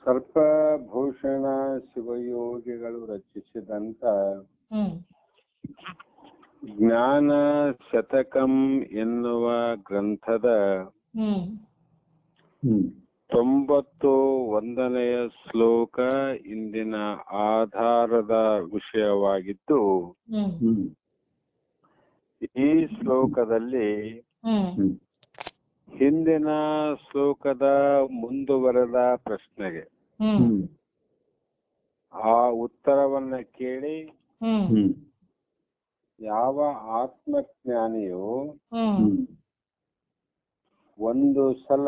ಸರ್ಪಭೂಷಣ ಶಿವಯೋಗಿಗಳು ರಚಿಸಿದಂತ ಜ್ಞಾನ ಶತಕಂ ಎನ್ನುವ ಗ್ರಂಥದ 91ನೆಯ ಶ್ಲೋಕ ಇಂದಿನ ಆಧಾರದ ವಿಷಯವಾಗಿದ್ದು, ಈ ಶ್ಲೋಕದಲ್ಲಿ ಹಿಂದಿನ ಶ್ಲೋಕದ ಮುಂದುವರೆದ ಪ್ರಶ್ನೆಗೆ ಆ ಉತ್ತರವನ್ನ ಕೇಳಿ ಯಾವ ಆತ್ಮಜ್ಞಾನಿಯು ಒಂದು ಸಲ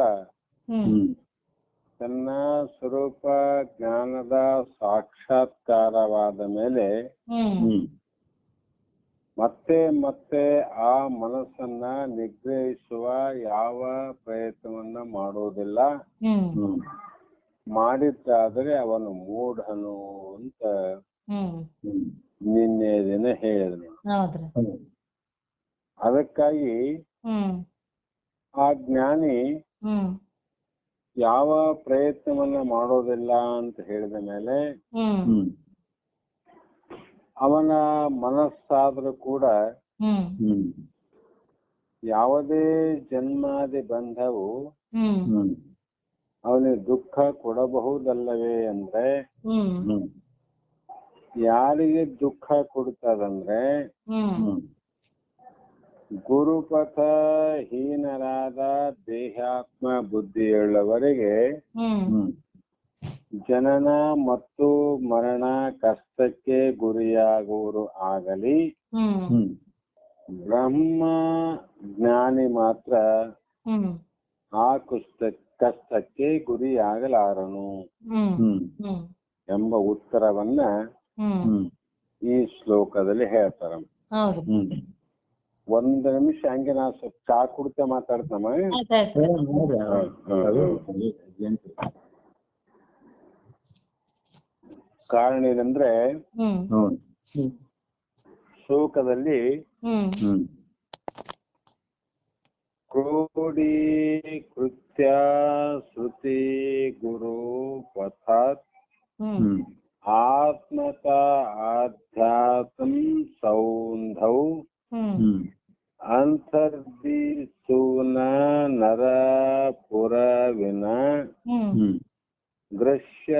ತನ್ನ ಸ್ವರೂಪ ಜ್ಞಾನದ ಸಾಕ್ಷಾತ್ಕಾರವಾದ ಮೇಲೆ ಮತ್ತೆ ಮತ್ತೆ ಆ ಮನಸ್ಸನ್ನ ನಿಗ್ರಹಿಸುವ ಯಾವ ಪ್ರಯತ್ನವನ್ನ ಮಾಡುವುದಿಲ್ಲ, ಮಾಡಿದ್ದಾದರೆ ಅವನು ಮೂಢನು ಅಂತ ನಿನ್ನೆ ದಿನ ಹೇಳಿದನು. ಅದಕ್ಕಾಗಿ ಆ ಜ್ಞಾನಿ ಯಾವ ಪ್ರಯತ್ನವನ್ನ ಮಾಡೋದಿಲ್ಲ ಅಂತ ಹೇಳಿದ ಮೇಲೆ ಅವನ ಮನಸ್ಸಾದ್ರೂ ಕೂಡ ಯಾವುದೇ ಜನ್ಮಾದಿ ಬಂಧವು ಅವನಿಗೆ ದುಃಖ ಕೊಡಬಹುದಲ್ಲವೇ ಅಂದ್ರೆ, ಯಾರಿಗೆ ದುಃಖ ಕೊಡ್ತದಂದ್ರೆ ಗುರುಪಥ ಹೀನರಾದ ದೇಹಾತ್ಮ ಬುದ್ಧಿಯುಳ್ಳವರಿಗೆ ಜನನ ಮತ್ತು ಮರಣ ಕಷ್ಟಕ್ಕೆ ಗುರಿಯಾಗುವರು ಆಗಲಿ, ಬ್ರಹ್ಮ ಜ್ಞಾನಿ ಮಾತ್ರ ಆ ಕಷ್ಟಕ್ಕೆ ಗುರಿಯಾಗಲಾರನು ಎಂಬ ಉತ್ತರವನ್ನ ಈ ಶ್ಲೋಕದಲ್ಲಿ ಹೇಳ್ತಾರ. ಒಂದ್ ನಿಮಿಷ ಹಂಗೆ ನಾ ಸ್ವಲ್ಪ ಚಾ ಕುಡ್ತಾ ಮಾತಾಡ್ತಮ್ಮ. ಕಾರಣ ಏನಂದ್ರೆ ಶ್ಲೋಕದಲ್ಲಿ ಕ್ರೋಢೀಕೃತ್ಯ ಶ್ರುತಿ ಗುರು ಪಥಾತ್ ಆತ್ಮತ ಆಧ್ಯಾತ್ಮ ಸೌಂಧೌ ಅಂತರ್ದಿಸೂನ ನರ ಪುರವಿನ ದೃಶ್ಯ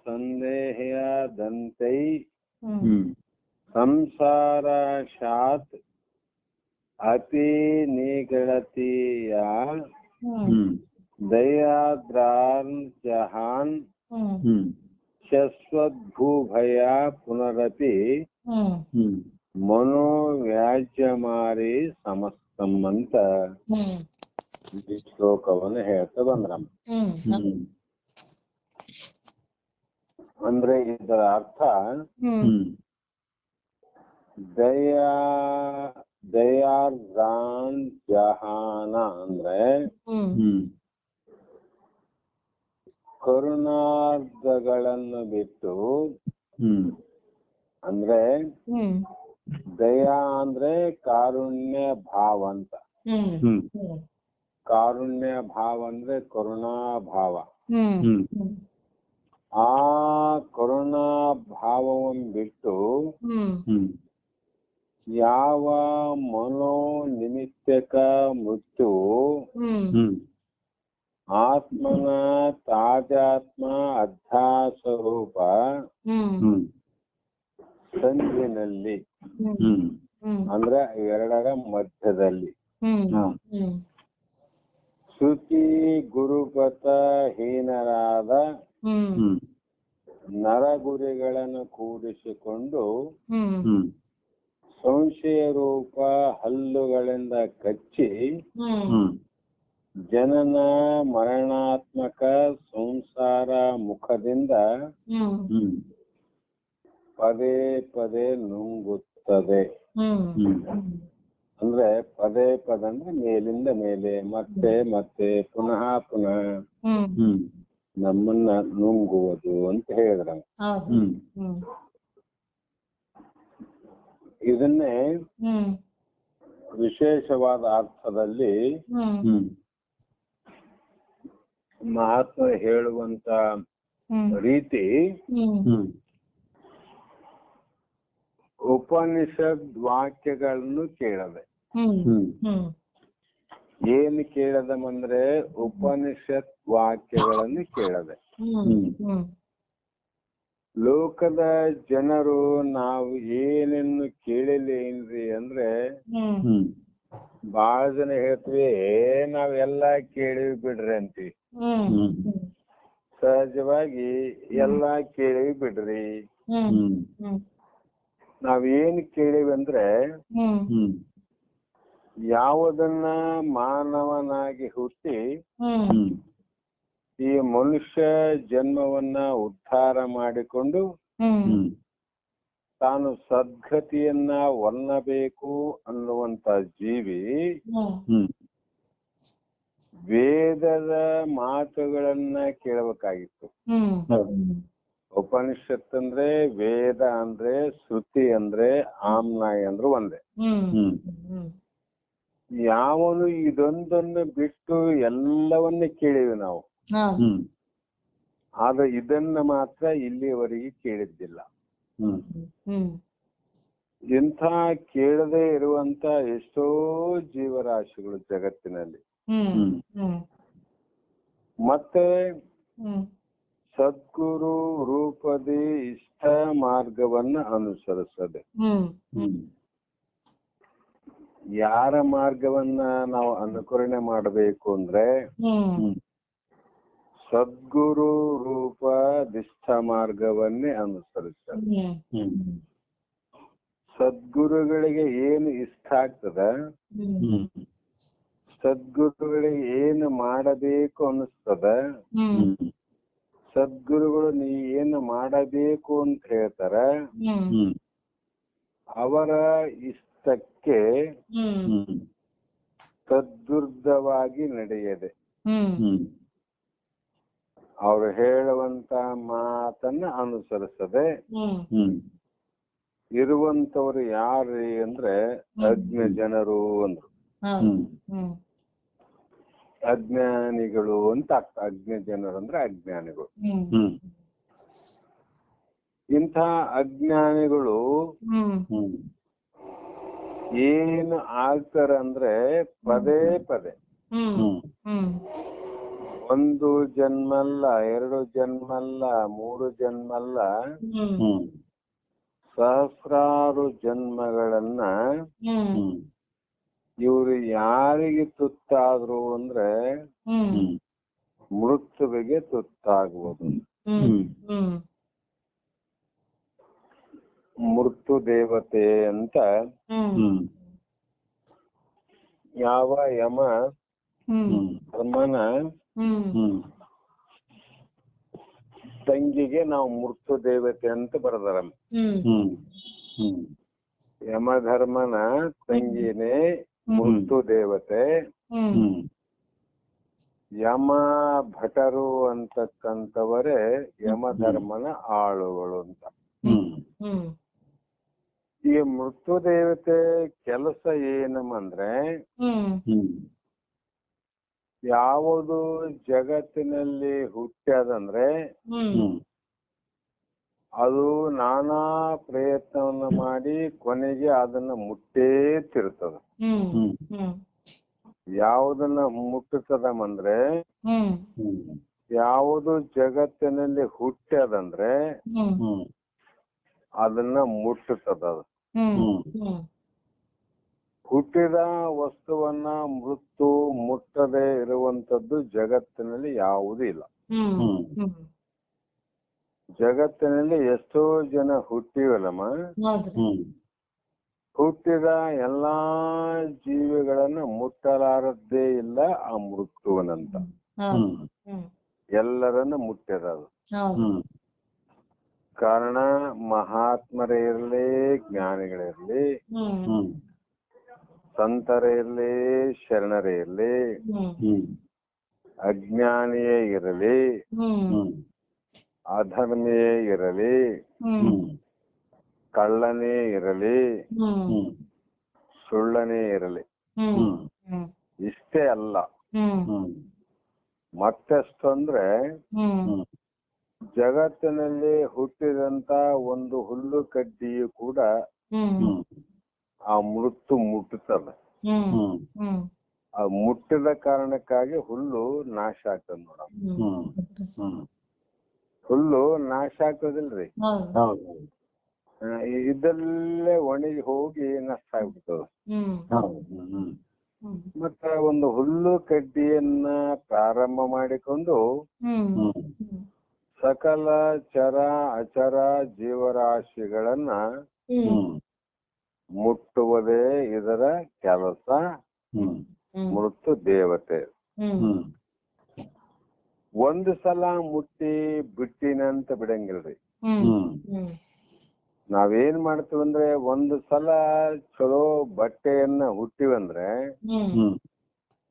ಸಂದೇಹ ದಂತೈ ಸಂಸಾರಾಶಾತ್ ಅತಿ ನಿಗಳತಿಯ ದಯಾದ್ರಾನ್ ಜಹಾನ್ ಶಶ್ವದ್ಭೂಭಯ ಪುನರಪಿ ಮನೋವ್ಯಾಜ್ಯಮಾರಿ ಸಮಸ್ತಂ ಅಂತ ಈ ಶ್ಲೋಕವನ್ನು ಹೇಳ್ತಾ ಬಂದ್ರಮ್ಮ. ಅಂದ್ರೆ ಇದರ ಅರ್ಥ ದಯಾರ್ದಾನ್ ಜಹಾನ ಅಂದ್ರೆ ಕರುಣಾರ್ಧಗಳನ್ನು ಬಿಟ್ಟು, ಅಂದ್ರೆ ದಯಾ ಅಂದ್ರೆ ಕಾರುಣ್ಯ ಭಾವ ಅಂತ, ಕಾರುಣ್ಯ ಭಾವ ಅಂದ್ರೆ ಕರುಣಾ ಭಾವ. ಆ ಕರುಣಾ ಭಾವವನ್ನು ಬಿಟ್ಟು ಯಾವ ಮನೋ ನಿಮಿತ್ತಕ ಮೃತ್ಯು ಆತ್ಮನ ತಾಜಾತ್ಮ ಅಧ್ಯಾಸ್ವರೂಪ ಸಂಧಿನಲ್ಲಿ ಅಂದ್ರೆ ಎರಡರ ಮಧ್ಯದಲ್ಲಿ ಶ್ರುತಿ ಗುರುಪಥ ಹೀನರಾದ ನರಗುರಿಗಳನ್ನು ಕೂಡಿಸಿಕೊಂಡು ಸಂಶಯ ರೂಪ ಹಲ್ಲುಗಳಿಂದ ಕಚ್ಚಿ ಜನನ ಮರಣಾತ್ಮಕ ಸಂಸಾರ ಮುಖದಿಂದ ಪದೇ ಪದೇ ನುಂಗುತ್ತದೆ. ಅಂದ್ರೆ ಪದೇ ಪದ ಅಂದ್ರೆ ಮೇಲಿಂದ ಮೇಲೆ ಮತ್ತೆ ಮತ್ತೆ ಪುನಃ ಪುನಃ ನಮ್ಮನ್ನ ನುಂಗುವುದು ಅಂತ ಹೇಳಿದ್ರ. ಇದನ್ನೇ ವಿಶೇಷವಾದ ಅರ್ಥದಲ್ಲಿ ಮಹಾತ್ಮ ಹೇಳುವಂತ ರೀತಿ ಉಪನಿಷದ್ ವಾಕ್ಯಗಳನ್ನು ಕೇಳದೆ. ಏನು ಕೇಳದಮಂದ್ರೆ ಉಪನಿಷತ್ ವಾಕ್ಯಗಳನ್ನು ಕೇಳದೆ. ಲೋಕದ ಜನರು ನಾವು ಏನೇನು ಕೇಳಿಲ್ಲೇನ್ರಿ ಅಂದ್ರೆ ಬಹಳ ಜನ ಹೇಳ್ತೀವಿ ನಾವೆಲ್ಲಾ ಕೇಳಿವಿ ಬಿಡ್ರಿ ಅಂತೀವಿ. ಸಹಜವಾಗಿ ಎಲ್ಲಾ ಕೇಳಿವಿ ಬಿಡ್ರಿ. ನಾವೇನ್ ಕೇಳಿವಿ ಅಂದ್ರೆ ಯಾವುದನ್ನ ಮಾನವನಾಗಿ ಹುಟ್ಟಿ ಈ ಮನುಷ್ಯ ಜನ್ಮವನ್ನ ಉದ್ಧಾರ ಮಾಡಿಕೊಂಡು ತಾನು ಸದ್ಗತಿಯನ್ನ ಒನ್ನಬೇಕು ಅನ್ನುವಂತ ಜೀವಿ ವೇದದ ಮಾತುಗಳನ್ನ ಕೇಳಬೇಕಾಗಿತ್ತು. ಉಪನಿಷತ್ ಅಂದ್ರೆ ವೇದ ಅಂದ್ರೆ ಶ್ರುತಿ ಅಂದ್ರೆ ಆಮ್ನಾಯ ಅಂದ್ರೆ ಒಂದೇ. ಯಾವನು ಇದೊಂದನ್ನು ಬಿಟ್ಟು ಎಲ್ಲವನ್ನ ಕೇಳಿವಿ ನಾವು, ಆದ್ರೆ ಇದನ್ನ ಮಾತ್ರ ಇಲ್ಲಿಯವರೆಗೆ ಕೇಳಿದ್ದಿಲ್ಲ. ಇಂಥ ಕೇಳದೆ ಇರುವಂತ ಎಷ್ಟೋ ಜೀವರಾಶಿಗಳು ಜಗತ್ತಿನಲ್ಲಿ. ಮತ್ತೆ ಸದ್ಗುರು ರೂಪದಿ ಇಷ್ಟ ಮಾರ್ಗವನ್ನ ಅನುಸರಿಸದೆ. ಯಾರ ಮಾರ್ಗವನ್ನ ನಾವು ಅನುಕರಣೆ ಮಾಡಬೇಕು ಅಂದ್ರೆ ಸದ್ಗುರು ರೂಪ ದಿಷ್ಟ ಮಾರ್ಗವನ್ನೇ ಅನುಸರಿಸದೆ. ಸದ್ಗುರುಗಳಿಗೆ ಏನು ಇಷ್ಟ ಆಗ್ತದ, ಸದ್ಗುರುಗಳಿಗೆ ಏನು ಮಾಡಬೇಕು ಅನಿಸ್ತದ, ಸದ್ಗುರುಗಳು ನೀ ಏನು ಮಾಡಬೇಕು ಅಂತ ಹೇಳ್ತಾರ, ಅವರ ಇಷ್ಟಕ್ಕೆ ತದ್ವಿರುದ್ಧವಾಗಿ ನಡೆಯದೆ ಅವರು ಹೇಳುವಂತ ಮಾತನ್ನ ಅನುಸರಿಸದೆ ಇರುವಂತವ್ರು ಯಾರ್ರಿ ಅಂದ್ರೆ ಅಜ್ಞ ಜನರು ಅಂದ್ರು. ಅಜ್ಞಾನಿಗಳು ಅಂತ ಆಗ್ತ. ಅಜ್ಞ ಜನರು ಅಂದ್ರೆ ಅಜ್ಞಾನಿಗಳು. ಇಂಥ ಅಜ್ಞಾನಿಗಳು ಏನು ಆಗ್ತಾರಂದ್ರೆ ಪದೇ ಪದೇ ಒಂದು ಜನ್ಮಲ್ಲ, 2 ಜನ್ಮಲ್ಲ, 3 ಜನ್ಮಲ್ಲ, ಸಹಸ್ರಾರು ಜನ್ಮಗಳನ್ನ ಇವರು ಯಾರಿಗೆ ತುತ್ತಾದ್ರು ಅಂದ್ರೆ ಮೃತ್ಯುವಿಗೆ ತುತ್ತಾಗುವುದು. ಮೃತ್ಯು ದೇವತೆ ಅಂತ ಯಾವ ಯಮ ಧರ್ಮನ ತಂಗಿಗೆ ನಾವು ಮೃತ್ಯು ದೇವತೆ ಅಂತ ಬರೆದಾರ. ಯಮಧರ್ಮನ ತಂಗಿನೇ ಮೃತ್ಯು ದೇವತೆ. ಯಮ ಭಟರು ಅಂತಕ್ಕಂಥವರೇ ಯಮಧರ್ಮನ ಆಳುಗಳು ಅಂತ. ಈ ಮೃತ್ಯು ದೇವತೆ ಕೆಲಸ ಏನಂದ್ರೆ ಯಾವುದು ಜಗತ್ತಿನಲ್ಲಿ ಹುಟ್ಟ್ಯದಂದ್ರೆ ಅದು ನಾನಾ ಪ್ರಯತ್ನವನ್ನ ಮಾಡಿ ಕೊನೆಗೆ ಅದನ್ನ ಮುಟ್ಟೇ ತಿರ್ತದ. ಯಾವುದನ್ನ ಮುಟ್ಟುತ್ತದಮಂದ್ರೆ ಯಾವುದು ಜಗತ್ತಿನಲ್ಲಿ ಹುಟ್ಟ್ಯದಂದ್ರೆ ಅದನ್ನ ಮುಟ್ಟುತ್ತದ. ಹುಟ್ಟಿದ ವಸ್ತುವನ್ನ ಮೃತ್ಯು ಮುಟ್ಟದೆ ಇರುವಂತದ್ದು ಜಗತ್ತಿನಲ್ಲಿ ಯಾವುದೂ ಇಲ್ಲ. ಜಗತ್ತಿನಲ್ಲಿ ಎಷ್ಟೋ ಜನ ಹುಟ್ಟಿವಲ್ಲಮ್ಮ, ಹುಟ್ಟಿದ ಎಲ್ಲಾ ಜೀವಿಗಳನ್ನ ಮುಟ್ಟಲಾರದ್ದೇ ಇಲ್ಲ ಆ ಮೃತ್ಯುವನಂತ. ಎಲ್ಲರನ್ನ ಮುಟ್ಟಿದ ಅದು. ಕಾರಣ ಮಹಾತ್ಮರೇ ಇರಲಿ, ಜ್ಞಾನಿಗಳಿರ್ಲಿ, ಸಂತರೇ ಇರಲಿ, ಶರಣರೇ ಇರಲಿ, ಅಜ್ಞಾನಿಯೇ ಇರಲಿ, ಅಧರ್ಮಿಯೇ ಇರಲಿ, ಕಳ್ಳನೇ ಇರಲಿ, ಸುಳ್ಳನೇ ಇರಲಿ, ಇಷ್ಟೇ ಅಲ್ಲ ಮತ್ತೆಷ್ಟು ಅಂದ್ರೆ ಜಗತ್ತಿನಲ್ಲಿ ಹುಟ್ಟಿದಂತ ಒಂದು ಹುಲ್ಲು ಕಡ್ಡಿಯು ಕೂಡ ಆ ಮೃತ್ಯು ಮುಟ್ಟುತ್ತದೆ. ಆ ಮುಟ್ಟಿದ ಕಾರಣಕ್ಕಾಗಿ ಹುಲ್ಲು ನಾಶ ಆಗ್ತದ ನೋಡಮ್ಮ. ಹುಲ್ಲು ನಾಶ ಆಗ್ತದಿಲ್ರಿ, ಇದಲ್ಲೇ ಒಣಗಿ ಹೋಗಿ ನಷ್ಟ ಆಗ್ಬಿಡ್ತದ. ಮತ್ತ ಒಂದು ಹುಲ್ಲು ಕಡ್ಡಿಯನ್ನ ಪ್ರಾರಂಭ ಮಾಡಿಕೊಂಡು ಸಕಲ ಚರ ಅಚರ ಜೀವರಾಶಿಗಳನ್ನ ಮುಟ್ಟುವುದೇ ಇದರ ಕೆಲಸ. ಮೃತ್ಯು ದೇವತೆ ಒಂದು ಸಲ ಮುಟ್ಟಿ ಬಿಟ್ಟಿನಂತ ಬಿಡಂಗಿಲ್ರಿ. ನಾವೇನ್ ಮಾಡ್ತೀವಂದ್ರೆ ಒಂದು ಸಲ ಚಲೋ ಬಟ್ಟೆಯನ್ನ ಹುಟ್ಟಿವಂದ್ರೆ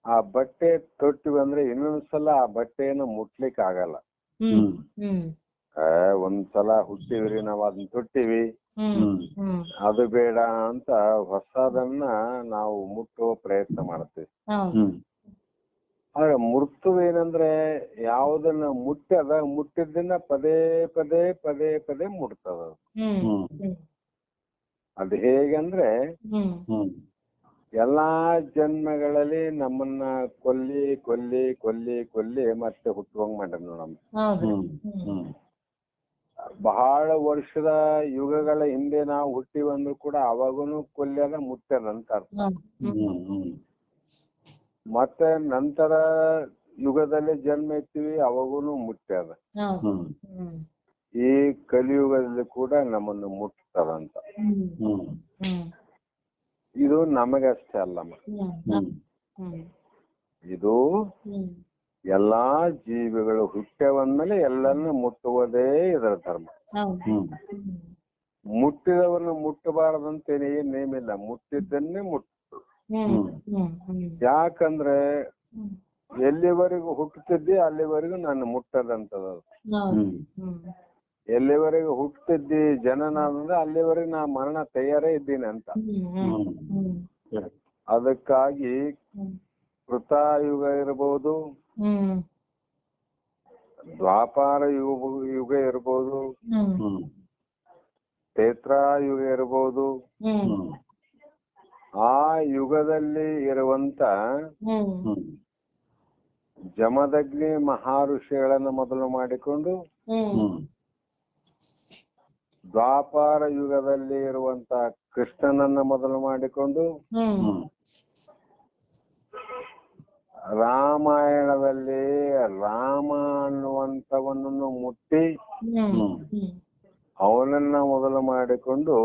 ಆ ಬಟ್ಟೆ ತೊಟ್ಟಿವಂದ್ರೆ ಇನ್ನೊಂದ್ಸಲ ಆ ಬಟ್ಟೆಯನ್ನ ಮುಟ್ಲಿಕ್ಕೆ ಆಗಲ್ಲ. ಒಂದ್ಸಲ ಹುಟ್ಟಿವ್ರಿ ನಾವ್ ಅದನ್ನ ತೊಟ್ಟಿವಿ, ಅದು ಬೇಡ ಅಂತ ಹೊಸದನ್ನ ನಾವು ಮುಟ್ಟುವ ಪ್ರಯತ್ನ ಮಾಡ್ತೀವಿ. ಆದ್ರೆ ಮೃತ್ಯು ಏನಂದ್ರೆ ಯಾವುದನ್ನ ಮುಟ್ಟಿದ್ದನ್ನ ಪದೇ ಪದೇ ಪದೇ ಪದೇ ಮುಟ್ತದ. ಅದು ಹೇಗಂದ್ರೆ ಎಲ್ಲಾ ಜನ್ಮಗಳಲ್ಲಿ ನಮ್ಮನ್ನ ಕೊಲ್ಲಿ ಕೊಲ್ಲಿ ಕೊಲ್ಲಿ ಕೊಲ್ಲಿ ಮತ್ತೆ ಹುಟ್ಟುವಂಗ್ ಮಾಡ್ಯಾರ ನೋಡಮ್ಮ. ಬಹಳ ವರ್ಷದ ಯುಗಗಳ ಹಿಂದೆ ನಾವು ಹುಟ್ಟಿವಂದ್ರು ಕೂಡ ಅವಾಗೂನು ಕೊಲ್ಯದ ಮುಟ್ಟ್ಯದ ಅಂತ ಅರ್ಥ. ಮತ್ತೆ ನಂತರ ಯುಗದಲ್ಲಿ ಜನ್ಮ ಎತ್ತೀವಿ ಅವಾಗೂನು ಮುಟ್ಟ್ಯದ. ಈ ಕಲಿಯುಗದಲ್ಲಿ ಕೂಡ ನಮ್ಮನ್ನು ಮುಟ್ತದಂತ. ಇದು ನಮಗಷ್ಟೇ ಅಲ್ಲಮ್ಮ, ಇದು ಎಲ್ಲಾ ಜೀವಿಗಳು ಹುಟ್ಟ್ಯವನ್ಮೇಲೆ ಎಲ್ಲರನ್ನ ಮುಟ್ಟುವುದೇ ಇದರ ಧರ್ಮ. ಮುಟ್ಟಿದವರನ್ನ ಮುಟ್ಟಬಾರದಂತ ಏನ್ ನೇಮಿಲ್ಲ, ಮುಟ್ಟಿದ್ದನ್ನೇ ಮುಟ್ಟು. ಯಾಕಂದ್ರೆ ಎಲ್ಲಿವರೆಗೂ ಹುಟ್ಟುತ್ತಿದ್ದಿ ಅಲ್ಲಿವರೆಗೂ ನಾನು ಮುಟ್ಟದಂತದ. ಎಲ್ಲಿವರೆಗೂ ಹುಟ್ಟುತ್ತಿದ್ದಿ ಜನನ ಅಂದ್ರೆ ಅಲ್ಲಿವರೆಗೂ ನಾ ಮರಣ ತಯಾರೇ ಇದ್ದೀನಿ ಅಂತ. ಅದಕ್ಕಾಗಿ ಕೃತಾಯುಗ ಇರಬಹುದು, ದ್ವಾಪಾರ ಯುಗ ಇರಬಹುದು, ತ್ರೇತಾಯುಗ ಇರಬಹುದು. ಆ ಯುಗದಲ್ಲಿ ಇರುವಂತ ಜಮದಗ್ನಿ ಮಹಾಋಷಿಗಳನ್ನ ಮೊದಲು ಮಾಡಿಕೊಂಡು, ದ್ವಾಪಾರ ಯುಗದಲ್ಲಿ ಇರುವಂತ ಕೃಷ್ಣನನ್ನ ಮೊದಲು ಮಾಡಿಕೊಂಡು, ರಾಮಾಯಣದಲ್ಲಿ ರಾಮ ಅನ್ನುವಂಥವನನ್ನು ಮುಟ್ಟಿ ಅವನನ್ನ ಮೊದಲು ಮಾಡಿಕೊಂಡು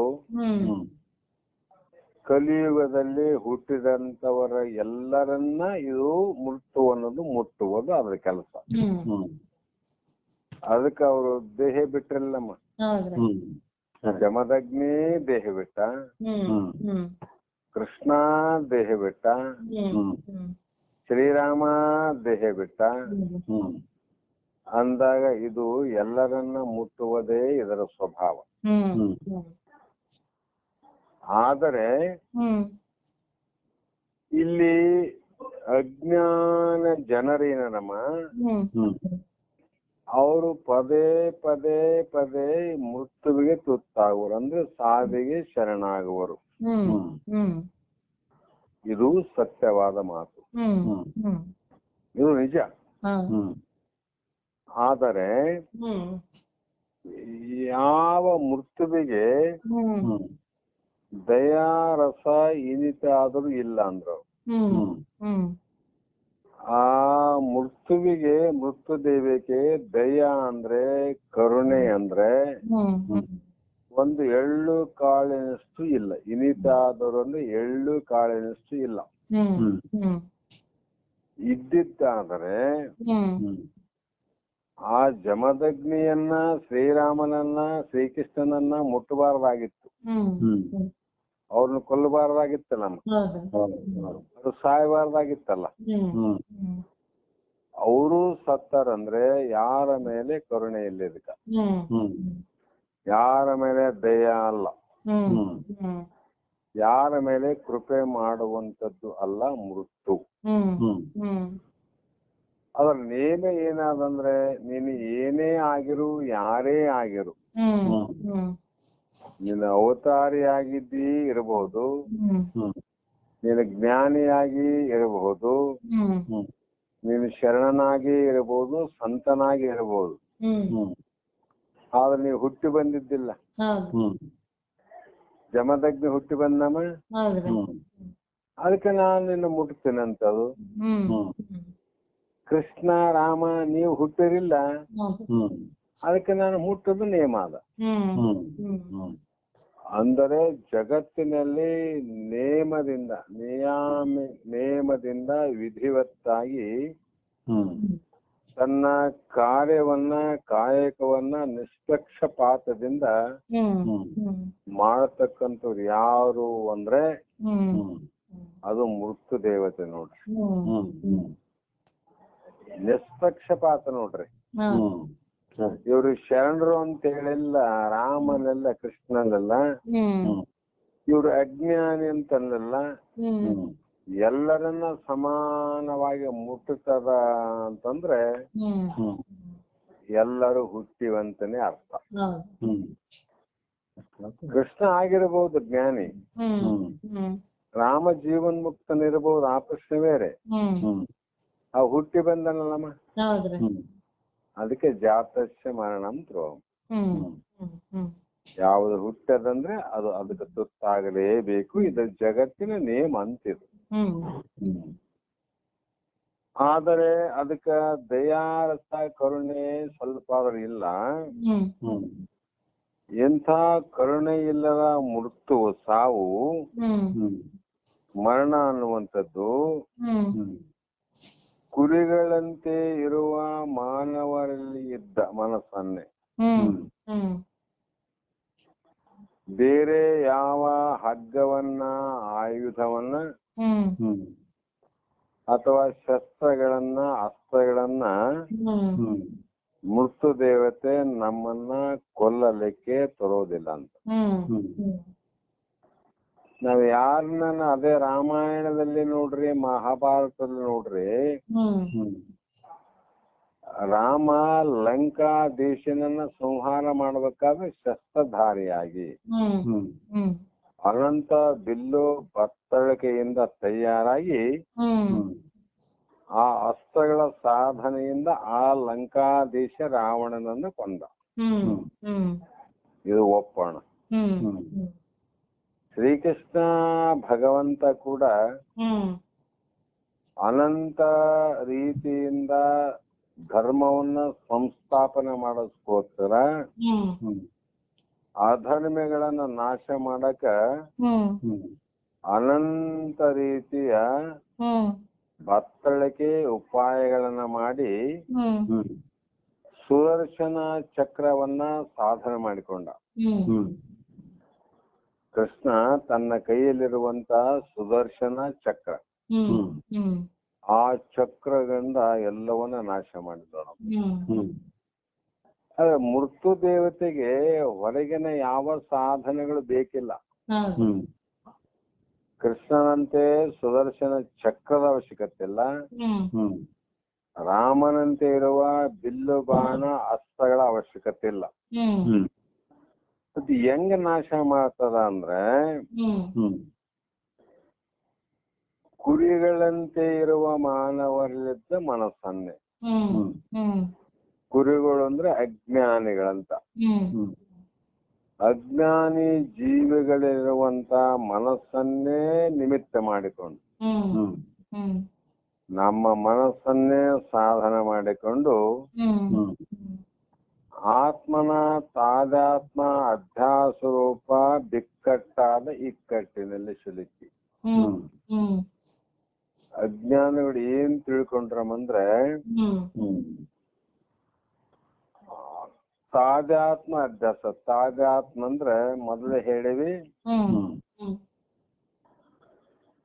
ಕಲಿಯುಗದಲ್ಲಿ ಹುಟ್ಟಿದಂತವರ ಎಲ್ಲರನ್ನ ಇದು ಮೃತ್ಯು ಅನ್ನೋದು ಮುಟ್ಟುವುದು ಅದರ ಕೆಲಸ. ಅದಕ್ಕೆ ಅವರು ದೇಹ ಬಿಟ್ರಲ್ಲಮ್ಮ. ಜಮದಗ್ನಿ ದೇಹ ಬಿಟ್ಟ, ಕೃಷ್ಣ ದೇಹ ಬಿಟ್ಟ, ಶ್ರೀರಾಮ ದೇಹ ಬಿಟ್ಟ ಅಂದಾಗ ಇದು ಎಲ್ಲರನ್ನ ಮುಟ್ಟುವುದೇ ಇದರ ಸ್ವಭಾವ. ಆದರೆ ಇಲ್ಲಿ ಅಜ್ಞಾನ ಜನರೇನಮ್ಮ, ಅವರು ಪದೇ ಪದೇ ಪದೇ ಮೃತ್ಯುವಿಗೆ ತುತ್ತಾಗುವರು, ಅಂದ್ರೆ ಸಾವಿಗೆ ಶರಣಾಗುವರು. ಇದು ಸತ್ಯವಾದ ಮಾತು, ಇದು ನಿಜ. ಆದರೆ ಯಾವ ಮೃತ್ಯುವಿಗೆ ದಯಾರಸ ಇನಿತ ಆದರೂ ಇಲ್ಲ ಅಂದ್ರು, ಆ ಮೃತ್ಯುವಿಗೆ ಮೃತ್ಯು ದೇವಿಗೆ ದಯ ಅಂದ್ರೆ ಕರುಣೆ ಅಂದ್ರೆ ಒಂದು ಎಳ್ಳು ಕಾಳಿನಷ್ಟು ಇಲ್ಲ. ಇನಿತ ಆದರೂ ಅಂದ್ರೆ ಎಳ್ಳು ಕಾಳಿನಷ್ಟು ಇಲ್ಲ. ಇದ್ದಿದ್ದಾದರೆ ಆ ಜಮದಗ್ನಿಯನ್ನ, ಶ್ರೀರಾಮನನ್ನ, ಶ್ರೀಕೃಷ್ಣನನ್ನ ಮುಟ್ಟಬಾರ್ದಾಗಿತ್ತು, ಅವ್ರನ್ನ ಕೊಲ್ಲಬಾರ್ದಾಗಿತ್ತಲ್ಲ, ಅದು ಸಾಯಬಾರ್ದಾಗಿತ್ತಲ್ಲ. ಅವರು ಸತ್ತಾರಂದ್ರೆ ಯಾರ ಮೇಲೆ ಕರುಣೆ ಇಲ್ಲ, ಇದಕ್ಕ ಯಾರ ಮೇಲೆ ದಯ ಅಲ್ಲ, ಯಾರ ಮೇಲೆ ಕೃಪೆ ಮಾಡುವಂತದ್ದು ಅಲ್ಲ ಮೃತ್ಯು. ಅದ್ರ ನೇಮ ಏನಾದಂದ್ರೆ ನೀನು ಏನೇ ಆಗಿರು ಯಾರೇ ಆಗಿರು, ನೀನು ಅವತಾರಿಯಾಗಿದ್ದಿ ಇರಬಹುದು, ನೀನು ಜ್ಞಾನಿಯಾಗಿ ಇರಬಹುದು, ನೀನು ಶರಣನಾಗಿ ಇರಬಹುದು, ಸಂತನಾಗಿ ಇರಬಹುದು. ಆದ್ರೆ ನೀವು ಹುಟ್ಟಿ ಬಂದಿದ್ದಿಲ್ಲ. ಜಮದಗ್ನಿ ಹುಟ್ಟಿ ಬಂದಮ್ಮ, ಅದಕ್ಕೆ ನಾನು ನಿನ್ನ ಮುಟ್ತೀನಂತದು. ಕೃಷ್ಣ ರಾಮ ನೀವು ಹುಟ್ಟಿರಿಲ್ಲ, ಅದಕ್ಕೆ ನಾನು ಮುಟ್ಟುದು ನೇಮ ಅದ. ಅಂದರೆ ಜಗತ್ತಿನಲ್ಲಿ ನೇಮದಿಂದ ವಿಧಿವತ್ತಾಗಿ ತನ್ನ ಕಾಯಕವನ್ನ ನಿಷ್ಪಕ್ಷಪಾತದಿಂದ ಮಾಡತಕ್ಕಂಥವ್ರು ಯಾರು ಅಂದ್ರೆ ಅದು ಮೃತ್ಯು ದೇವತೆ ನೋಡ್ರಿ. ನಿಷ್ಪಕ್ಷಪಾತ ನೋಡ್ರಿ. ಇವ್ರು ಶರಣರು ಅಂತ ಹೇಳಿಲ್ಲ, ರಾಮನೆಲ್ಲ ಕೃಷ್ಣನೆಲ್ಲ, ಇವ್ರು ಅಜ್ಞಾನಿ ಅಂತಲ್ಲ, ಎಲ್ಲರನ್ನ ಸಮಾನವಾಗಿ ಮುಟ್ಟುತ್ತದ ಅಂತಂದ್ರೆ ಎಲ್ಲರೂ ಹುಟ್ಟಿವಂತನೇ ಅರ್ಥ. ಕೃಷ್ಣ ಆಗಿರಬಹುದು ಜ್ಞಾನಿ, ರಾಮ ಜೀವನ್ ಮುಕ್ತನಿರಬಹುದು, ಆ ಪ್ರಶ್ನೆ ಬೇರೆ. ಆ ಹುಟ್ಟಿ ಬಂದನಲ್ಲಮ್ಮ, ಅದಕ್ಕೆ ಜಾತಸ್ಯ ಮರಣಂ ಧ್ರುವಂ. ಯಾವುದು ಹುಟ್ಟದಂದ್ರೆ ಅದು ಅದಕ್ಕೆ ತುತ್ತಾಗಲೇಬೇಕು. ಇದು ಜಗತ್ತಿನ ನೇಮ ಅಂತಿದು. ಆದರೆ ಅದಕ್ಕ ದಯಾರಸ ಕರುಣೆ ಸ್ವಲ್ಪ ಆದ್ರೂ ಇಲ್ಲ. ಎಂಥ ಕರುಣೆ ಇಲ್ಲದ ಮೃತ್ಯು, ಸಾವು, ಮರಣ ಅನ್ನುವಂಥದ್ದು ಕುರಿಗಳಂತೆ ಇರುವ ಮಾನವರಲ್ಲಿ ಇದ್ದ ಮನಸ್ಸನ್ನೇ ಬೇರೆ ಯಾವ ಹಗ್ಗವನ್ನ, ಆಯುಧವನ್ನ ಅಥವಾ ಶಸ್ತ್ರಗಳನ್ನ, ಅಸ್ತ್ರಗಳನ್ನ ಮೃತ್ಯು ದೇವತೆ ನಮ್ಮನ್ನ ಕೊಲ್ಲಲಿಕ್ಕೆ ತರೋದಿಲ್ಲ ಅಂತ. ನಾವ್ ಯಾರನ್ನ ಅದೇ ರಾಮಾಯಣದಲ್ಲಿ ನೋಡ್ರಿ, ಮಹಾಭಾರತದಲ್ಲಿ ನೋಡ್ರಿ, ರಾಮ ಲಂಕಾ ದೇಶನನ್ನ ಸಂಹಾರ ಮಾಡ್ಬೇಕಾದ್ರೆ ಶಸ್ತ್ರಧಾರಿಯಾಗಿ ಅನಂತ ಬಿಲ್ಲು ಬತ್ತಳಿಕೆಯಿಂದ ತಯಾರಾಗಿ ಆ ಅಸ್ತ್ರಗಳ ಸಾಧನೆಯಿಂದ ಆ ಲಂಕಾ ದೇಶ ರಾವಣನನ್ನು ಕೊಂದ. ಇದು ಒಪ್ಪೋಣ. ಶ್ರೀಕೃಷ್ಣ ಭಗವಂತ ಕೂಡ ಅನಂತ ರೀತಿಯಿಂದ ಧರ್ಮವನ್ನ ಸಂಸ್ಥಾಪನೆ ಮಾಡೋದಕ್ಕೋಸ್ಕರ ಅಧರ್ಮಗಳನ್ನ ನಾಶ ಮಾಡಕ ಅನಂತ ರೀತಿಯ ಬತ್ತಳಿಕೆ ಉಪಾಯಗಳನ್ನ ಮಾಡಿ ಸುದರ್ಶನ ಚಕ್ರವನ್ನ ಸಾಧನೆ ಮಾಡಿಕೊಂಡ. ಕೃಷ್ಣ ತನ್ನ ಕೈಯಲ್ಲಿರುವಂತ ಸುದರ್ಶನ ಚಕ್ರ, ಆ ಚಕ್ರದಿಂದ ಎಲ್ಲವನ್ನ ನಾಶ ಮಾಡಿದಳು. ಆದ್ರೆ ಮೃತ್ಯು ದೇವತೆಗೆ ಹೊರಗಿನ ಯಾವ ಸಾಧನೆಗಳು ಬೇಕಿಲ್ಲ. ಕೃಷ್ಣನಂತೆ ಸುದರ್ಶನ ಚಕ್ರದ ಅವಶ್ಯಕತೆ ಇಲ್ಲ, ರಾಮನಂತೆ ಇರುವ ಬಿಲ್ಲು ಬಾಣ ಅಸ್ತ್ರಗಳ ಅವಶ್ಯಕತೆ ಇಲ್ಲ. ಅದು ಹೆಂಗ ನಾಶ ಮಾಡ್ತದ ಅಂದ್ರೆ, ಕುರಿಗಳಂತೆ ಇರುವ ಮಾನವರಲ್ಲಿದ್ದ ಮನಸ್ಸನ್ನೇ. ಕುರಿಗಳು ಅಂದ್ರೆ ಅಜ್ಞಾನಿಗಳಂತ. ಅಜ್ಞಾನಿ ಜೀವಿಗಳಿರುವಂತ ಮನಸ್ಸನ್ನೇ ನಿಮಿತ್ತ ಮಾಡಿಕೊಂಡು, ನಮ್ಮ ಮನಸ್ಸನ್ನೇ ಸಾಧನ ಮಾಡಿಕೊಂಡು ಆತ್ಮನ ತಾದಾತ್ಮ ಅಧ್ಯಾಸ ರೂಪ ಬಿಕ್ಕಟ್ಟಾದ ಇಕ್ಕಟ್ಟಿನಲ್ಲಿ ಸಿಲುಕಿ ಅಜ್ಞಾನಿಗಳು ಏನ್ ತಿಳ್ಕೊಂಡ್ರಮಂದ್ರೆ, ತಾದಾತ್ಮ ಅಧ್ಯಾಸ. ತಾದಾತ್ಮ ಅಂದ್ರೆ ಮೊದಲೇ ಹೇಳಿವಿ,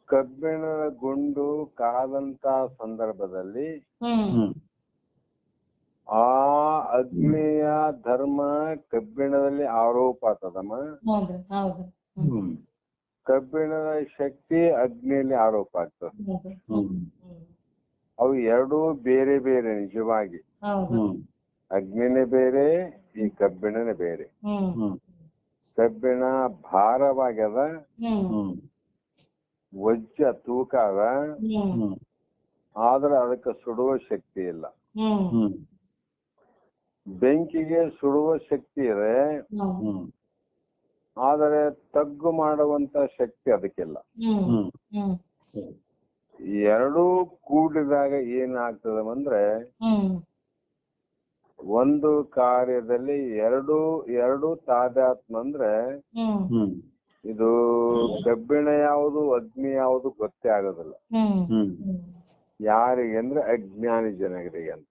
ಕಬ್ಬಿಣದ ಗುಂಡು ಕಾದಂತ ಸಂದರ್ಭದಲ್ಲಿ ಆ ಅಗ್ನಿಯ ಧರ್ಮ ಕಬ್ಬಿಣದಲ್ಲಿ ಆರೋಪ ಆಗ್ತದಮ್ಮ. ಕಬ್ಬಿಣದ ಶಕ್ತಿ ಅಗ್ನಿಯಲ್ಲಿ ಆರೋಪ ಆಗ್ತದೆ. ಅವು ಎರಡೂ ಬೇರೆ ಬೇರೆ ನಿಜವಾಗಿ. ಅಗ್ನಿನೇ ಬೇರೆ, ಈ ಕಬ್ಬಿಣನೇ ಬೇರೆ. ಕಬ್ಬಿಣ ಭಾರವಾಗ್ಯದ, ವಜ್ರ ತೂಕ ಅದ, ಆದ್ರೆ ಅದಕ್ಕೆ ಸುಡುವ ಶಕ್ತಿ ಇಲ್ಲ. ಬೆಂಕಿಗೆ ಸುಡುವ ಶಕ್ತಿ ಇದೆ, ಆದರೆ ತಗ್ಗು ಮಾಡುವಂತ ಶಕ್ತಿ ಅದಕ್ಕಿಲ್ಲ. ಎರಡೂ ಕೂಡಿದಾಗ ಏನಾಗ್ತದ ಅಂದ್ರೆ ಒಂದು ಕಾರ್ಯದಲ್ಲಿ ಎರಡು ತಾದಾತ್ಮ ಅಂದ್ರೆ ಇದು ಕಬ್ಬಿಣ ಯಾವುದು ಅಗ್ನಿ ಯಾವುದು ಗೊತ್ತೇ ಆಗೋದಿಲ್ಲ. ಯಾರಿಗೆ ಅಂದ್ರೆ ಅಜ್ಞಾನಿ ಜನರಿಗೆ ಅಂತ.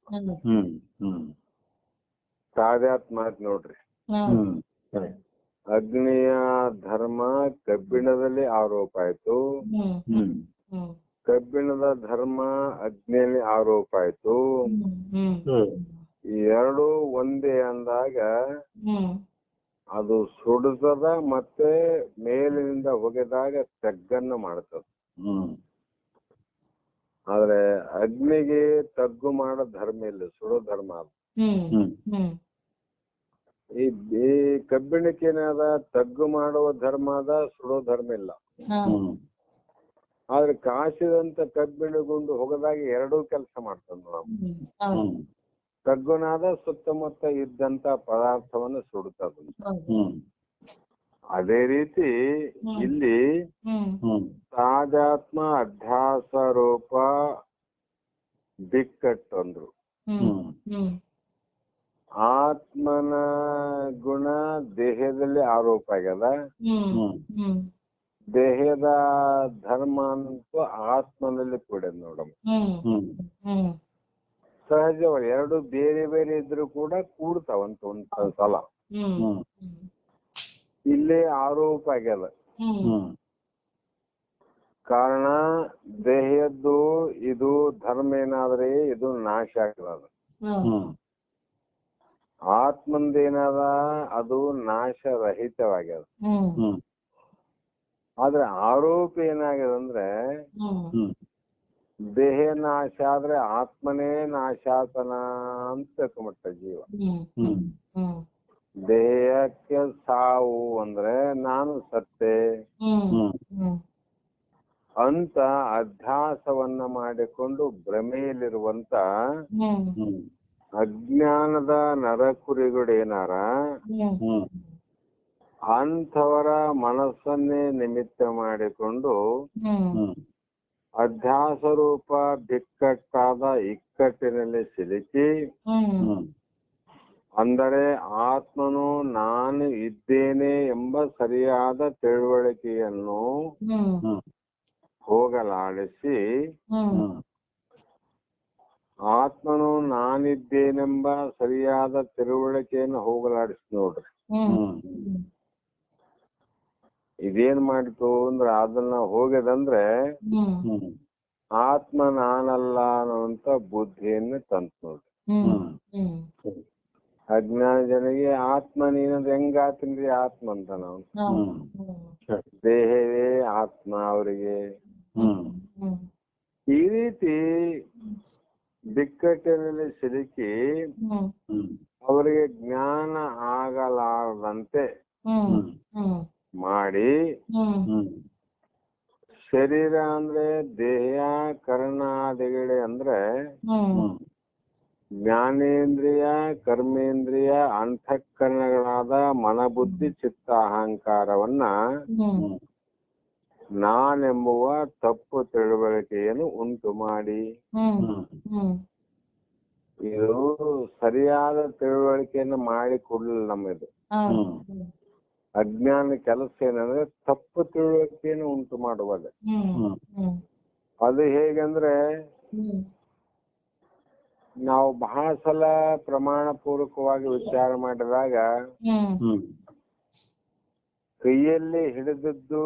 ತಾದಾತ್ಮ ನೋಡ್ರಿ, ಅಗ್ನಿಯ ಧರ್ಮ ಕಬ್ಬಿಣದಲ್ಲಿ ಆರೋಪ ಆಯ್ತು, ಕಬ್ಬಿಣದ ಧರ್ಮ ಅಗ್ನಿಯಲ್ಲಿ ಆರೋಪ ಆಯ್ತು. ಎರಡು ಒಂದೇ ಅಂದಾಗ ಅದು ಸುಡುತ್ತದ, ಮತ್ತೆ ಮೇಲಿನಿಂದ ಒಗೆದಾಗ ತಗ್ಗನ್ನು ಮಾಡ್ತದ. ಆದ್ರೆ ಅಗ್ನಿಗೆ ತಗ್ಗು ಮಾಡೋ ಧರ್ಮ ಇಲ್ಲ, ಸುಡೋ ಧರ್ಮ ಅದು. ಈ ಕಬ್ಬಿಣಕ್ಕೇನಾದ ತಗ್ಗು ಮಾಡುವ ಧರ್ಮ ಅದ, ಸುಡೋ ಧರ್ಮ ಇಲ್ಲ. ಆದ್ರೆ ಕಾಸಿದಂತ ಕಬ್ಬಿಣ ಗುಂಡು ಹೋಗದಾಗ ಎರಡೂ ಕೆಲಸ ಮಾಡ್ತದ. ನಾವು ತಗ್ಗುನಾದ ಸುತ್ತಮುತ್ತ ಇದ್ದಂತ ಪದಾರ್ಥವನ್ನು ಸುಡುತ್ತದ. ಅದೇ ರೀತಿ ಇಲ್ಲಿ ತಾದಾತ್ಮ ಅಧ್ಯಾಸ ರೂಪ ಬಿಕ್ಕಟ್ಟು ಅಂದ್ರು. ಆತ್ಮನ ಗುಣ ದೇಹದಲ್ಲಿ ಆರೋಪ ಆಗ್ಯದ, ದೇಹದ ಧರ್ಮ ಅಂತೂ ಆತ್ಮನಲ್ಲಿ ಕೂಡ್ಯದ ನೋಡಮ್ಮ. ಸಹಜವಾಗಿ ಎರಡು ಬೇರೆ ಬೇರೆ ಇದ್ರು ಕೂಡ ಕೂಡ್ತಾವಂತ ಒಂದ್ಸಲ. ಇಲ್ಲೇ ಆರೋಪ ಆಗ್ಯದ. ಕಾರಣ ದೇಹದ್ದು ಇದು ಧರ್ಮ ಏನಾದ್ರೆ ಇದು ನಾಶ ಆಗ್ತದ. ಆತ್ಮಂದೇನದ ಅದು ನಾಶ ರಹಿತವಾಗ್ಯದ. ಆದ್ರೆ ಆರೋಪ ಏನಾಗ್ಯದ ಅಂದ್ರೆ ದೇಹ ನಾಶ ಆದ್ರೆ ಆತ್ಮನೇ ನಾಶಾತನ ಅಂತ ತಿಳ್ಕೊಂಬಿಟ್ಟ ಜೀವ. ದೇಹಕ್ಕೆ ಸಾವು ಅಂದ್ರೆ ನಾನು ಸತ್ತೆ ಅಂತ ಅಧ್ಯಾಸವನ್ನ ಮಾಡಿಕೊಂಡು ಭ್ರಮೆಯಲ್ಲಿರುವಂತ ಅಜ್ಞಾನದ ನರಕುರಿಗಳೇನಾರ ಅಂಥವರ ಮನಸ್ಸನ್ನೇ ನಿಮಿತ್ತ ಮಾಡಿಕೊಂಡು ಅಧ್ಯಾಸ ರೂಪ ಬಿಕ್ಕಟ್ಟಾದ ಇಕ್ಕಟ್ಟಿನಲ್ಲಿ ಸಿಲುಕಿ, ಅಂದರೆ ಆತ್ಮನು ನಾನು ಇದ್ದೇನೆ ಎಂಬ ಸರಿಯಾದ ತಿಳುವಳಿಕೆಯನ್ನು ಹೋಗಲಾಡಿಸಿ, ಆತ್ಮನು ನಾನಿದ್ದೇನೆಂಬ ಸರಿಯಾದ ತಿಳುವಳಿಕೆಯನ್ನು ಹೋಗಲಾಡಿಸಿ ನೋಡ್ರಿ. ಇದೇನ್ ಮಾಡಿತು ಅಂದ್ರೆ ಅದನ್ನ ಹೋಗದಂದ್ರೆ ಆತ್ಮ ನಾನಲ್ಲ ಅನ್ನುವಂತ ಬುದ್ಧಿಯನ್ನು ತಂತು ನೋಡ್ರಿ. ಅಜ್ಞಾನ ಜನಿಗೆ ಆತ್ಮ ನೀನದ್ ಹೆಂಗಾತನ್ರಿ ಆತ್ಮ ಅಂತ ನಾವು, ದೇಹವೇ ಆತ್ಮ ಅವರಿಗೆ. ಈ ರೀತಿ ಬಿಕ್ಕಟ್ಟಿನಲ್ಲಿ ಸಿಲುಕಿ ಅವರಿಗೆ ಜ್ಞಾನ ಆಗಲಾರದಂತೆ ಮಾಡಿ, ಶರೀರ ಅಂದ್ರೆ ದೇಹ ಕರ್ಣಾದಿಗಳೇ ಅಂದ್ರೆ ಜ್ಞಾನೇಂದ್ರಿಯ ಕರ್ಮೇಂದ್ರಿಯ ಅಂತಃಕರಣಗಳಾದ ಮನಬುದ್ಧಿ ಚಿತ್ತ ಅಹಂಕಾರವನ್ನ ನಾನೆಂಬುವ ತಪ್ಪು ತಿಳುವಳಿಕೆಯನ್ನು ಉಂಟು ಮಾಡಿ, ಇದು ಸರಿಯಾದ ತಿಳುವಳಿಕೆಯನ್ನು ಮಾಡಿ ಕೊಡ್ಲಿಲ್ಲ ನಮ್ಮದು. ಅಜ್ಞಾನ ಕೆಲಸ ಏನಂದ್ರೆ ತಪ್ಪು ತಿಳುವಳಿಕೆಯನ್ನು ಉಂಟು ಮಾಡುವುದು. ಅದು ಹೇಗಂದ್ರೆ ನಾವು ಬಹಳ ಸಲ ಪ್ರಮಾಣ ಪೂರ್ವಕವಾಗಿ ವಿಚಾರ ಮಾಡಿದಾಗ ಕೈಯಲ್ಲಿ ಹಿಡಿದದ್ದು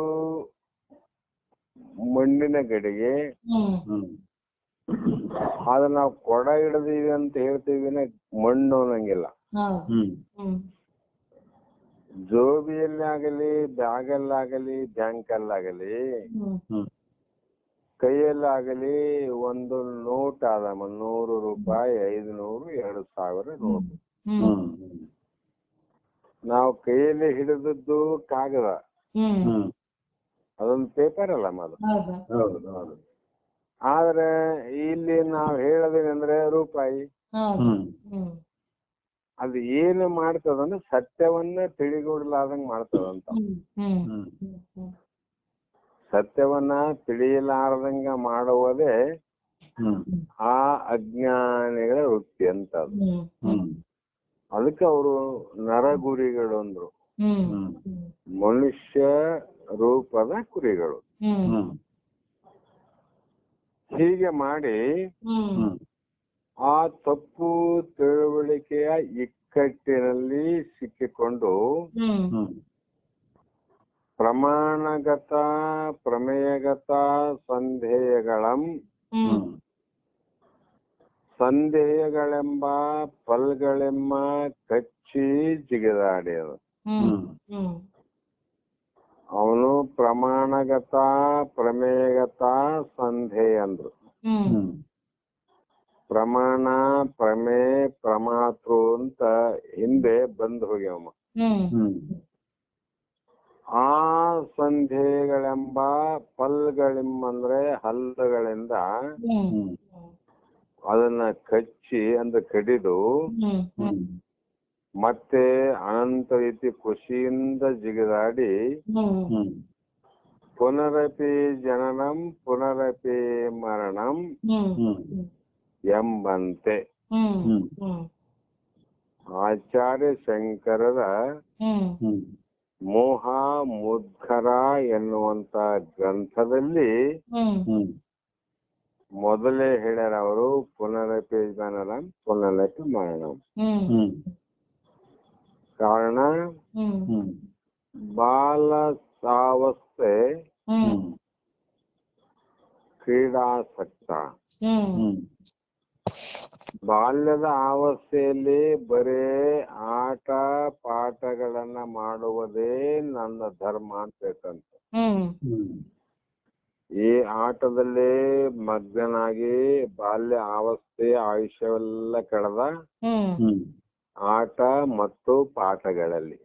ಮಣ್ಣಿನ ಗಡಿಗೆ, ಆದ್ರೆ ನಾವು ಕೊಡ ಹಿಡಿದೀವಿ ಅಂತ ಹೇಳ್ತೀವಿ, ಮಣ್ಣು ಅನ್ನಂಗಿಲ್ಲ. ಜೋಬಿಯಲ್ಲಾಗಲಿ ಬ್ಯಾಗಲ್ಲಾಗಲಿ ಬ್ಯಾಂಕಲ್ಲಾಗಲಿ ಕೈಯಲ್ಲಾಗಲಿ ಒಂದು ನೋಟ್ ಆದಮ್ಮ, 100 ರೂಪಾಯಿ, 500, 2000 ನೋಟ್. ನಾವು ಕೈಯಲ್ಲಿ ಹಿಡಿದದ್ದು ಕಾಗದ, ಅದೊಂದು ಪೇಪರ್ ಅಲ್ಲಮ್ಮ ಅದು. ಹೌದು. ಆದ್ರೆ ಇಲ್ಲಿ ನಾವು ಹೇಳೋದೇನಂದ್ರೆ ರೂಪಾಯಿ. ಅದು ಏನು ಮಾಡ್ತದಂದ್ರೆ ಸತ್ಯವನ್ನ ತಿಳಿಗೊಡ್ಲಾರ್ದಂಗ್ ಮಾಡ್ತದಂತ. ಸತ್ಯವನ್ನ ತಿಳಿಯಲಾರ್ದಂಗ ಮಾಡುವುದೇ ಆ ಅಜ್ಞಾನಿಗಳ ವೃತ್ತಿ ಅಂತ. ಅದಕ್ಕೆ ಅವರು ನರಗುರಿಗಳು ಅಂದ್ರು, ಮನುಷ್ಯ ರೂಪದ ಕುರಿಗಳು. ಹೀಗೆ ಮಾಡಿ ಆ ತಪ್ಪು ತಿಳುವಳಿಕೆಯ ಇಕ್ಕಟ್ಟಿನಲ್ಲಿ ಸಿಕ್ಕಿಕೊಂಡು ಪ್ರಮಾಣಗತ ಪ್ರಮೇಯಗತ ಸಂದೇಹಗಳೆಂಬ ಪಲ್ಗಳೆಂಬ ಕಚ್ಚಿ ಜಿಗಿದಾಡಿಯದು. ಅವನು ಪ್ರಮಾಣಗತ ಪ್ರಮೇಯಗತ ಸಂದೇಹ ಅಂದ್ರು. ಪ್ರಮಾಣ ಪ್ರಮೇ ಪ್ರಮಾತೃ ಅಂತ ಹಿಂದೆ ಬಂದು ಹೋಗ್ಯವಮ್ಮ. ಆ ಸಂದೇಹಗಳೆಂಬ ಪಲ್ಗಳೆಂಬಂದ್ರೆ ಹಲ್ಲುಗಳಿಂದ ಅದನ್ನ ಕಚ್ಚಿ ಅಂದ್ರೆ ಕಡಿದು ಮತ್ತೆ ಅನಂತ ರೀತಿ ಖುಷಿಯಿಂದ ಜಿಗಿದಾಡಿ ಪುನರಪಿ ಜನನಂ ಪುನರಪಿ ಮರಣಂ ಎಂಬಂತೆ ಆಚಾರ್ಯ ಶಂಕರರ ಮೋಹ ಮುದ್ಗರ ಎನ್ನುವಂತ ಗ್ರಂಥದಲ್ಲಿ ಮೊದಲೇ ಹೇಳ್ಯಾರ ಅವರು, ಪುನರಪಿ ಜನನಂ ಪುನರಪಿ ಮರಣಂ. ಕಾರಣ ಬಾಲಸಾವಸ್ಥೆ ಕ್ರೀಡಾಸಕ್ತ. ಬಾಲ್ಯದ ಅವಸ್ಥೆಯಲ್ಲಿ ಬರೇ ಆಟ ಪಾಠಗಳನ್ನ ಮಾಡುವುದೇ ನನ್ನ ಧರ್ಮ ಅಂತ ಹೇಳ್ತಂತ. ಈ ಆಟದಲ್ಲೇ ಮಗ್ನನಾಗಿ ಬಾಲ್ಯ ಅವಸ್ಥೆಯ ಆಯುಷ್ಯವೆಲ್ಲ ಕಳೆದ ಆಟ ಮತ್ತು ಪಾಠಗಳಲ್ಲಿ.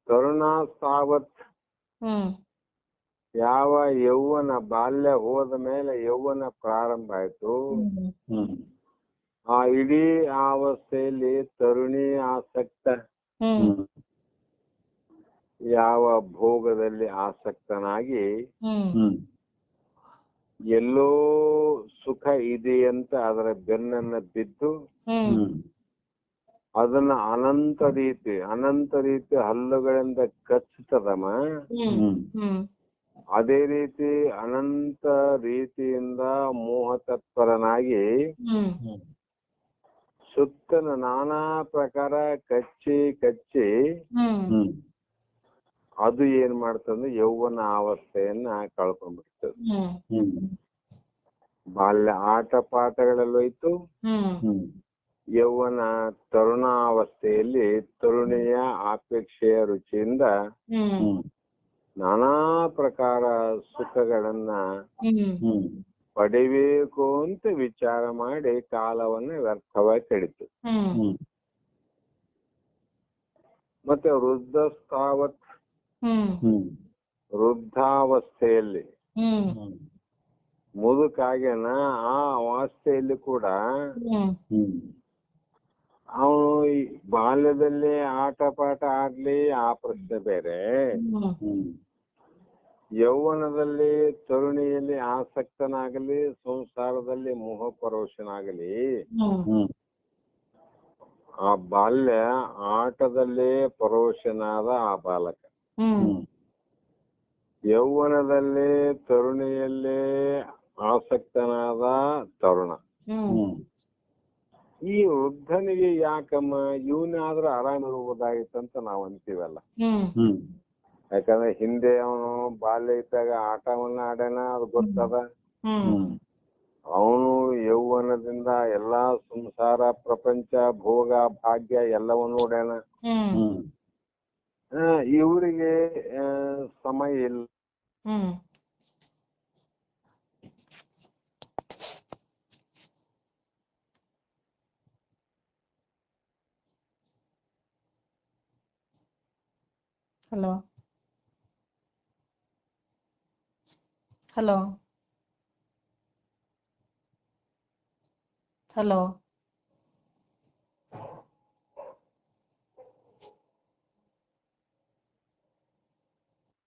ತರುಣಾವಸ್ಥೆ ಯಾವ ಯೌವನ ಬಾಲ್ಯ ಹೋದ ಮೇಲೆ ಯೌವನ ಪ್ರಾರಂಭ ಆಯ್ತು, ಆ ಇಡೀ ಅವಸ್ಥೆಯಲ್ಲಿ ತರುಣಿ ಆಸಕ್ತ, ಯಾವ ಭೋಗದಲ್ಲಿ ಆಸಕ್ತನಾಗಿ ಎಲ್ಲೋ ಸುಖ ಇದೆಯಂತ ಅದರ ಬೆನ್ನನ್ನ ಬಿದ್ದು ಅದನ್ನ ಅನಂತ ರೀತಿ ಹಲ್ಲುಗಳಿಂದ ಕಚ್ಚುತ್ತದಮ್ಮ. ಅದೇ ರೀತಿ ಅನಂತ ರೀತಿಯಿಂದ ಮೋಹತತ್ಪರನಾಗಿ ಸುತ್ತಲ ನಾನಾ ಪ್ರಕಾರ ಕಚ್ಚಿ ಅದು ಏನ್ ಮಾಡ್ತಂದ್ರೆ ಯೌವನ ಅವಸ್ಥೆಯನ್ನ ಕಳ್ಕೊಂಡ್ಬಿಡ್ತದೆ. ಬಾಲ್ಯ ಆಟ ಪಾಠಗಳಲ್ಲೋಯ್ತು, ಯೌವನ ತರುಣಾವಸ್ಥೆಯಲ್ಲಿ ತರುಣಿಯ ಅಪೇಕ್ಷೆಯ ರುಚಿಯಿಂದ ನಾನಾ ಪ್ರಕಾರ ಸುಖಗಳನ್ನ ಪಡಿಬೇಕು ಅಂತ ವಿಚಾರ ಮಾಡಿ ಕಾಲವನ್ನ ವ್ಯರ್ಥವಾಗಿ ಕಡಿತು. ಮತ್ತೆ ವೃದ್ಧಾವಸ್ಥೆಯಲ್ಲಿ ಮುದುಕಾಗ್ಯನ, ಆ ಅವಸ್ಥೆಯಲ್ಲಿ ಕೂಡ ಅವನು ಬಾಲ್ಯದಲ್ಲಿ ಆಟ ಪಾಠ ಆಡ್ಲಿ, ಆ ಪ್ರಶ್ನೆ ಬೇರೆ. ಯೌವನದಲ್ಲಿ ತರುಣಿಯಲ್ಲಿ ಆಸಕ್ತನಾಗಲಿ, ಸಂಸಾರದಲ್ಲಿ ಮೋಹ ಪರೋಶನಾಗಲಿ, ಆ ಬಾಲ್ಯ ಆಟದಲ್ಲೇ ಪರೋಶನಾದ ಆ ಬಾಲಕ, ಯೌವನದಲ್ಲಿ ತರುಣಿಯಲ್ಲೇ ಆಸಕ್ತನಾದ ತರುಣ. ಈ ವೃದ್ಧನಿಗೆ ಯಾಕಮ್ಮ ಇವನಾದ್ರೂ ಆರಾಮಿರುವುದಾಗಿತ್ತಂತ ನಾವ್ ಅಂತೀವಲ್ಲ. ಯಾಕಂದ್ರೆ ಹಿಂದೆ ಅವನು ಬಾಲ್ಯ ಇದ್ದಾಗ ಆಟವನ್ನ ಆಡ್ಯಾನ, ಅದು ಗೊತ್ತದ. ಅವನು ಯೌವನದಿಂದ ಎಲ್ಲಾ ಸಂಸಾರ ಪ್ರಪಂಚ ಭೋಗ ಭಾಗ್ಯ ಎಲ್ಲವನ್ನೂ ನೋಡ್ಯಾನ. ಇವರಿಗೆ ಸಮಯ ಇಲ್ಲ. Hello hello hello